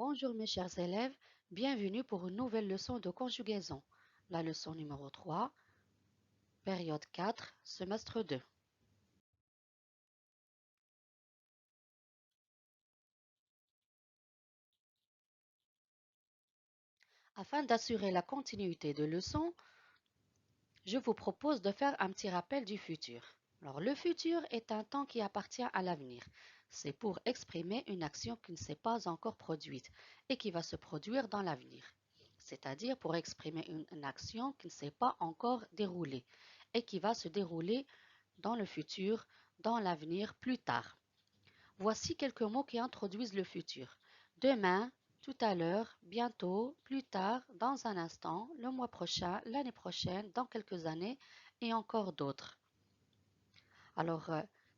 Bonjour mes chers élèves, bienvenue pour une nouvelle leçon de conjugaison. La leçon numéro 3, période 4, semestre 2. Afin d'assurer la continuité de leçon, je vous propose de faire un petit rappel du futur. Alors, le futur est un temps qui appartient à l'avenir. C'est pour exprimer une action qui ne s'est pas encore produite et qui va se produire dans l'avenir. C'est-à-dire pour exprimer une action qui ne s'est pas encore déroulée et qui va se dérouler dans le futur, dans l'avenir, plus tard. Voici quelques mots qui introduisent le futur. Demain, tout à l'heure, bientôt, plus tard, dans un instant, le mois prochain, l'année prochaine, dans quelques années et encore d'autres. Alors,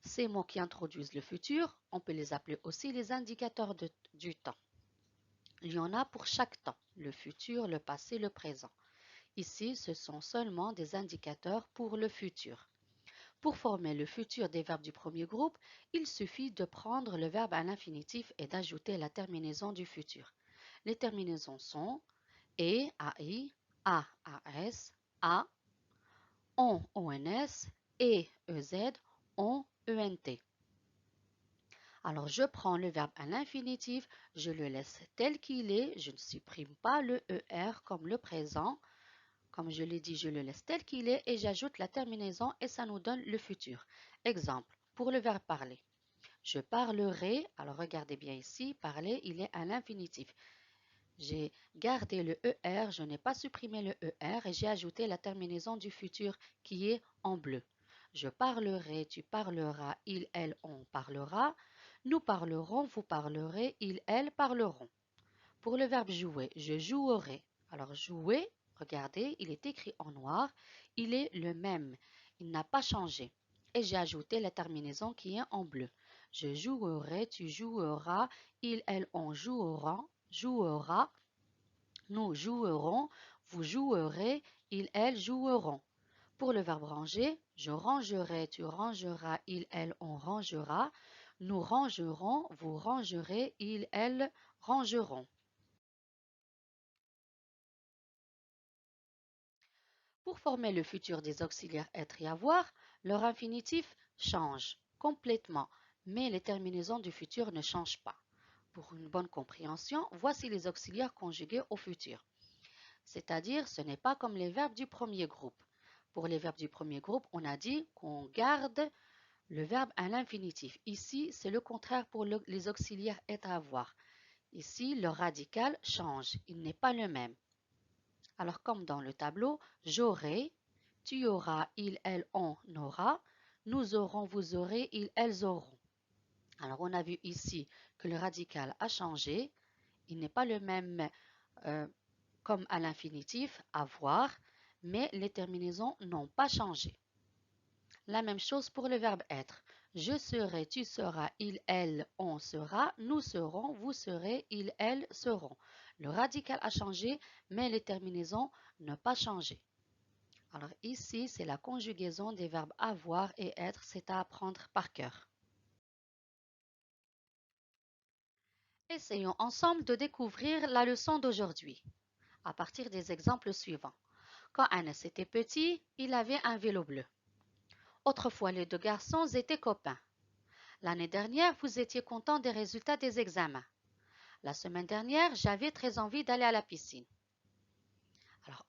ces mots qui introduisent le futur, on peut les appeler aussi les indicateurs du temps. Il y en a pour chaque temps, le futur, le passé, le présent. Ici, ce sont seulement des indicateurs pour le futur. Pour former le futur des verbes du premier groupe, il suffit de prendre le verbe à l'infinitif et d'ajouter la terminaison du futur. Les terminaisons sont e, ai, a, as, a, on, ons, ez, on, ent. Alors je prends le verbe à l'infinitif, je le laisse tel qu'il est, je ne supprime pas le er comme le présent. Comme je l'ai dit, je le laisse tel qu'il est et j'ajoute la terminaison et ça nous donne le futur. Exemple, pour le verbe parler. Je parlerai, alors regardez bien ici, parler, il est à l'infinitif. J'ai gardé le ER, je n'ai pas supprimé le ER et j'ai ajouté la terminaison du futur qui est en bleu. Je parlerai, tu parleras, il, elle, on parlera. Nous parlerons, vous parlerez, ils, elles parleront. Pour le verbe jouer, je jouerai. Alors jouer, regardez, il est écrit en noir, il est le même, il n'a pas changé. Et j'ai ajouté la terminaison qui est en bleu. Je jouerai, tu joueras, il, elle, on jouera, nous jouerons, vous jouerez, il, elle joueront. Pour le verbe ranger, je rangerai, tu rangeras, il, elle, on rangera, nous rangerons, vous rangerez, il, elles rangeront. Pour former le futur des auxiliaires être et avoir, leur infinitif change complètement, mais les terminaisons du futur ne changent pas. Pour une bonne compréhension, voici les auxiliaires conjugués au futur. C'est-à-dire, ce n'est pas comme les verbes du premier groupe. Pour les verbes du premier groupe, on a dit qu'on garde le verbe à l'infinitif. Ici, c'est le contraire pour les auxiliaires être à avoir. Ici, le radical change, il n'est pas le même. Alors, comme dans le tableau, j'aurai, tu auras, il, elle, on aura, nous aurons, vous aurez, ils, elles auront. Alors, on a vu ici que le radical a changé. Il n'est pas le même comme à l'infinitif, avoir, mais les terminaisons n'ont pas changé. La même chose pour le verbe être. Je serai, tu seras, il, elle, on sera, nous serons, vous serez, il, elles seront. Le radical a changé, mais les terminaisons n'ont pas changé. Alors ici, c'est la conjugaison des verbes avoir et être, c'est à apprendre par cœur. Essayons ensemble de découvrir la leçon d'aujourd'hui, à partir des exemples suivants. Quand Anas était petit, il avait un vélo bleu. Autrefois, les deux garçons étaient copains. L'année dernière, vous étiez content des résultats des examens. La semaine dernière, j'avais très envie d'aller à la piscine. Alors,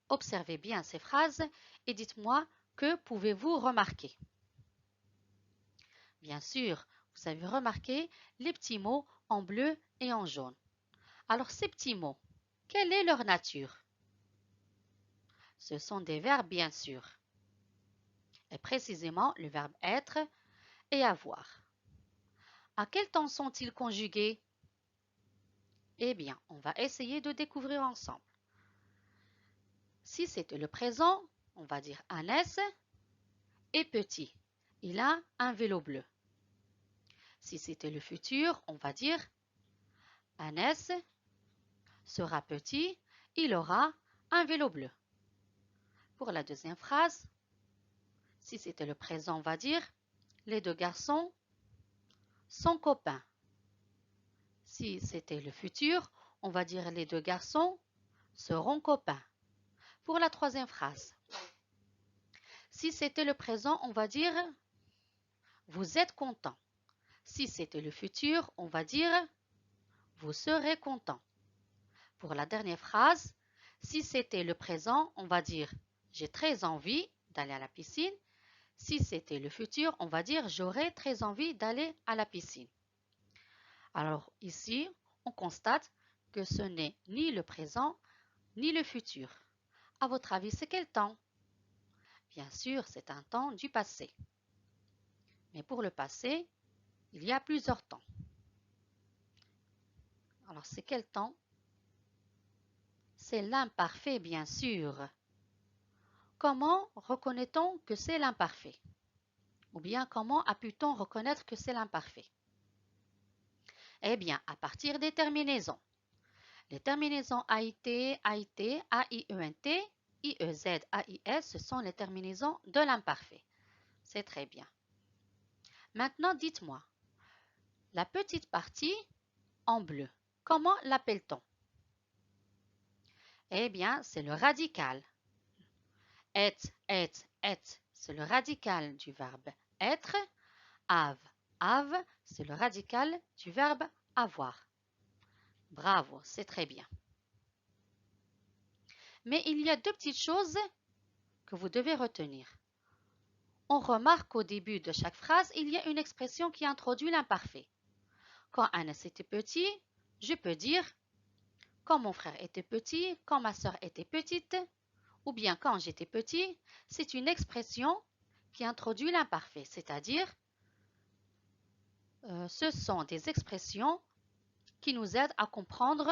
observez bien ces phrases et dites-moi que pouvez-vous remarquer. Bien sûr, vous avez remarqué les petits mots en bleu et en jaune. Alors, ces petits mots, quelle est leur nature? Ce sont des verbes, bien sûr. Et précisément, le verbe être et avoir. À quel temps sont-ils conjugués? Eh bien, on va essayer de découvrir ensemble. Si c'était le présent, on va dire Anas est petit. Il a un vélo bleu. Si c'était le futur, on va dire Anas sera petit. Il aura un vélo bleu. Pour la deuxième phrase, si c'était le présent, on va dire les deux garçons sont copains. Si Si c'était le futur, on va dire les deux garçons seront copains. Pour la troisième phrase, si c'était le présent, on va dire vous êtes content. Si c'était le futur, on va dire vous serez content. Pour la dernière phrase, si c'était le présent, on va dire j'ai très envie d'aller à la piscine. Si c'était le futur, on va dire j'aurais très envie d'aller à la piscine. Alors ici, on constate que ce n'est ni le présent ni le futur. À votre avis, c'est quel temps? Bien sûr, c'est un temps du passé. Mais pour le passé, il y a plusieurs temps. Alors c'est quel temps? C'est l'imparfait, bien sûr. Comment reconnaît-on que c'est l'imparfait? Ou bien comment a pu-t-on reconnaître que c'est l'imparfait? Eh bien, à partir des terminaisons. Les terminaisons AIT, AIT, AIENT, IEZ, AIS, ce sont les terminaisons de l'imparfait. C'est très bien. Maintenant, dites-moi, la petite partie en bleu, comment l'appelle-t-on? Eh bien, c'est le radical. Et, c'est le radical du verbe être. Have, c'est le radical du verbe avoir. Bravo, c'est très bien. Mais il y a deux petites choses que vous devez retenir. On remarque qu'au début de chaque phrase, il y a une expression qui introduit l'imparfait. Quand Anas était petit, je peux dire quand mon frère était petit, quand ma sœur était petite, ou bien quand j'étais petit. C'est une expression qui introduit l'imparfait, c'est-à-dire ce sont des expressions qui nous aident à comprendre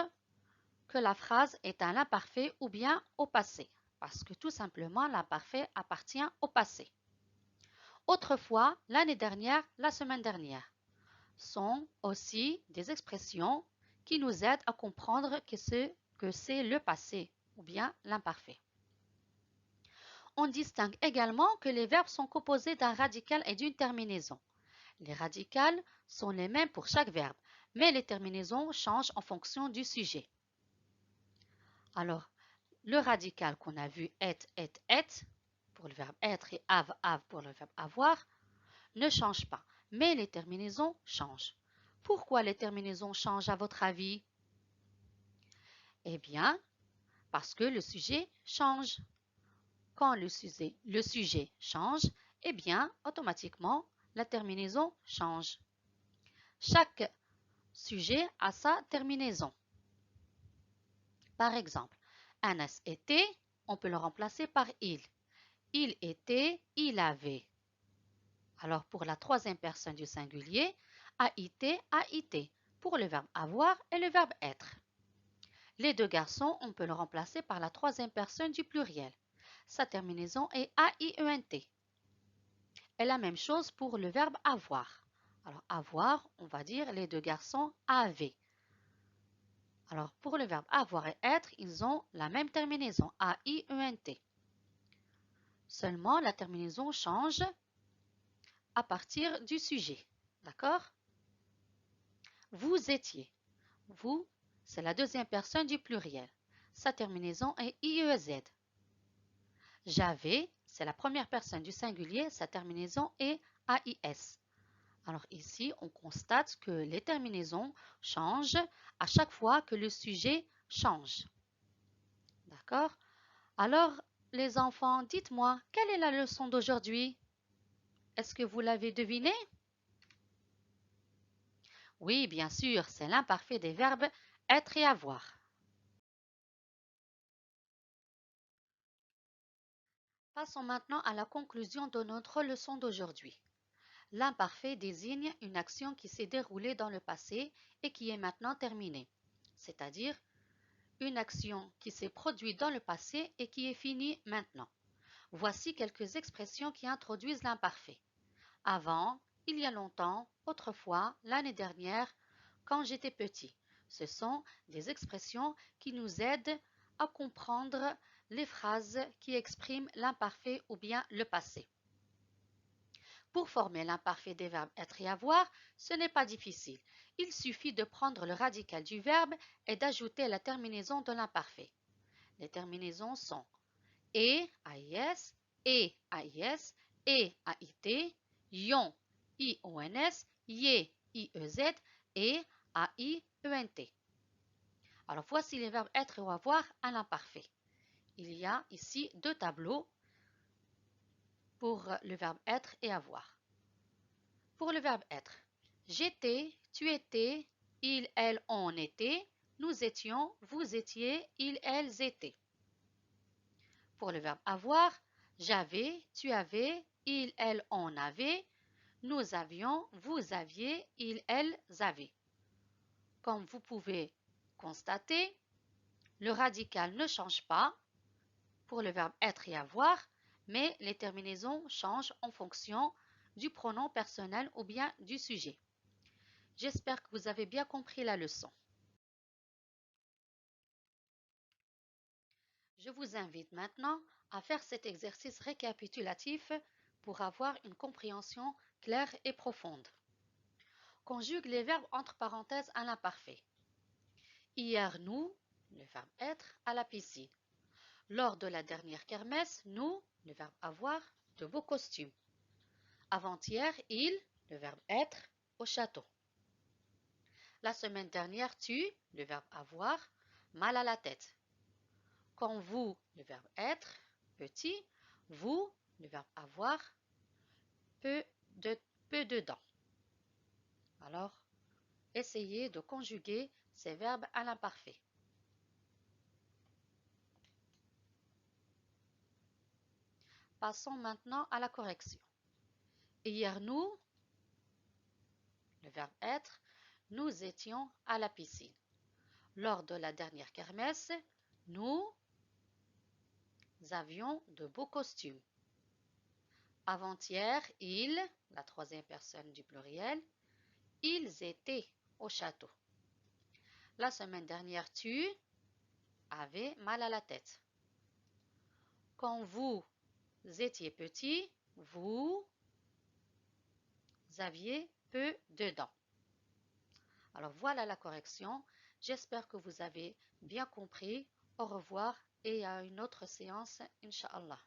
que la phrase est un imparfait ou bien au passé, parce que tout simplement l'imparfait appartient au passé. Autrefois, l'année dernière, la semaine dernière, sont aussi des expressions qui nous aident à comprendre que c'est le passé ou bien l'imparfait. On distingue également que les verbes sont composés d'un radical et d'une terminaison. Les radicales sont les mêmes pour chaque verbe, mais les terminaisons changent en fonction du sujet. Alors, le radical qu'on a vu est, pour le verbe être et have pour le verbe avoir, ne change pas, mais les terminaisons changent. Pourquoi les terminaisons changent à votre avis? Eh bien, parce que le sujet change. Quand le sujet change, eh bien, automatiquement, la terminaison change. Chaque sujet a sa terminaison. Par exemple, Anas était, on peut le remplacer par il. Il était, il avait. Alors, pour la troisième personne du singulier, AIT. Pour le verbe avoir et le verbe être. Les deux garçons, on peut le remplacer par la troisième personne du pluriel. Sa terminaison est AIENT. Et la même chose pour le verbe avoir. Alors, avoir, on va dire les deux garçons avaient. Alors, pour le verbe avoir et être, ils ont la même terminaison, AIENT. Seulement, la terminaison change à partir du sujet. D'accord? Vous étiez. Vous, c'est la deuxième personne du pluriel. Sa terminaison est IEZ. J'avais, c'est la première personne du singulier. Sa terminaison est AIS. Alors ici, on constate que les terminaisons changent à chaque fois que le sujet change. D'accord? Alors, les enfants, dites-moi, quelle est la leçon d'aujourd'hui? Est-ce que vous l'avez deviné? Oui, bien sûr, c'est l'imparfait des verbes être et avoir. Passons maintenant à la conclusion de notre leçon d'aujourd'hui. L'imparfait désigne une action qui s'est déroulée dans le passé et qui est maintenant terminée, c'est-à-dire une action qui s'est produite dans le passé et qui est finie maintenant. Voici quelques expressions qui introduisent l'imparfait. Avant, il y a longtemps, autrefois, l'année dernière, quand j'étais petit. Ce sont des expressions qui nous aident à comprendre les phrases qui expriment l'imparfait ou bien le passé. Pour former l'imparfait des verbes être et avoir, ce n'est pas difficile. Il suffit de prendre le radical du verbe et d'ajouter la terminaison de l'imparfait. Les terminaisons sont et, AIS, et, AIS, et, AIT, ion, IONS, yé, IEZ et AIENT. Alors voici les verbes être ou avoir à l'imparfait. Il y a ici deux tableaux pour le verbe être et avoir. Pour le verbe être, j'étais, tu étais, il, elle, on était, nous étions, vous étiez, ils, elles étaient. Pour le verbe avoir, j'avais, tu avais, il, elle, on avait, nous avions, vous aviez, ils, elles avaient. Comme vous pouvez constater, le radical ne change pas pour le verbe être et avoir, mais les terminaisons changent en fonction du pronom personnel ou bien du sujet. J'espère que vous avez bien compris la leçon. Je vous invite maintenant à faire cet exercice récapitulatif pour avoir une compréhension claire et profonde. Conjugue les verbes entre parenthèses à l'imparfait. Hier, nous, le verbe être, à la piscine. Lors de la dernière kermesse, nous, le verbe avoir, de beaux costumes. Avant-hier, il, le verbe être, au château. La semaine dernière, tu, le verbe avoir, mal à la tête. Quand vous, le verbe être, petit, vous, le verbe avoir, peu de dents. Alors, essayez de conjuguer ces verbes à l'imparfait. Passons maintenant à la correction. Hier, nous, le verbe être, nous étions à la piscine. Lors de la dernière kermesse, nous avions de beaux costumes. Avant-hier, ils, la troisième personne du pluriel, ils étaient au château. La semaine dernière, tu avais mal à la tête. Quand vous étiez petit, vous aviez peu de dents. Alors voilà la correction. J'espère que vous avez bien compris. Au revoir et à une autre séance, Inch'Allah.